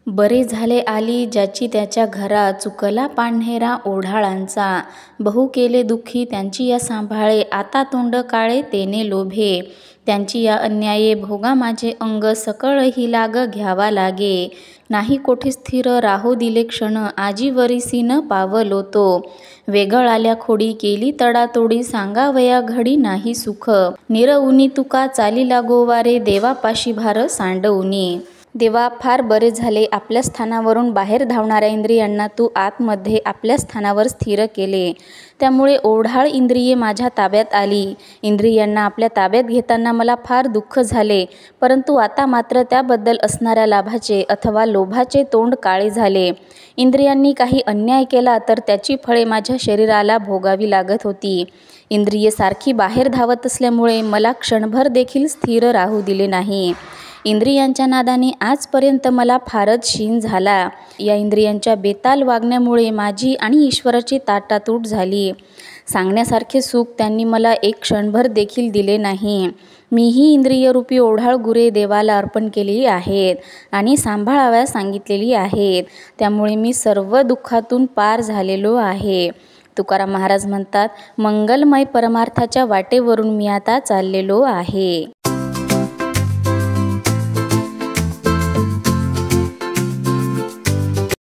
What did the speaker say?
बरे झाले आली ज्याची त्याच्या घरा, चुकला पाण्हेरा ओढाळांचा. बहु केले दुःखी त्यांची या सांभाळे, आता तोंड काळे तेने लोभे. त्यांची या अन्याये भोगा माझे अंग, सकळ ही लाग घ्यावा लागे. नाही कोठे स्थिर राहो दिले क्षण, आजीवरीसी न पावलो तो. वेगळाल्या खोडी केली तडातोडी, सांगावया घडी नाही सुख. निरउनी तुका चाली लागो वारे, देवापाशी भार सांडउनी. देवा, फार बरे झाले आपल्या स्थानावरून बाहेर धावणाऱ्या इंद्रियांना तू आतमध्ये आपल्या स्थानावर स्थिर केले. त्यामुळे ओढाळ इंद्रिये माझ्या ताब्यात आली. इंद्रियांना आपल्या ताब्यात घेताना मला फार दुःख झाले, परंतु आता मात्र त्याबद्दल असणाऱ्या लाभाचे अथवा लोभाचे तोंड काळे झाले. इंद्रियांनी काही अन्याय केला तर त्याची फळे माझ्या शरीराला भोगावी लागत होती. इंद्रिये सारखी बाहेर धावत असल्यामुळे मला क्षणभर देखील स्थिर राहू दिले नाही. इंद्रियांच्या नादाने आजपर्यंत मला फारच क्षीण झाला. या इंद्रियांच्या बेताल वागण्यामुळे माझी आणि ईश्वराची ताटातूट झाली. सांगण्यासारखे सुख त्यांनी मला एक क्षणभर देखील दिले नाही. मीही इंद्रियरूपी ओढाळ गुरे देवाला अर्पण केलेली आहेत आणि सांभाळाव्या सांगितलेली आहेत. त्यामुळे मी सर्व दुःखातून पार झालेलो आहे. तुकाराम महाराज म्हणतात, मंगलमय परमार्थाच्या वाटेवरून मी आता चाललेलो आहे.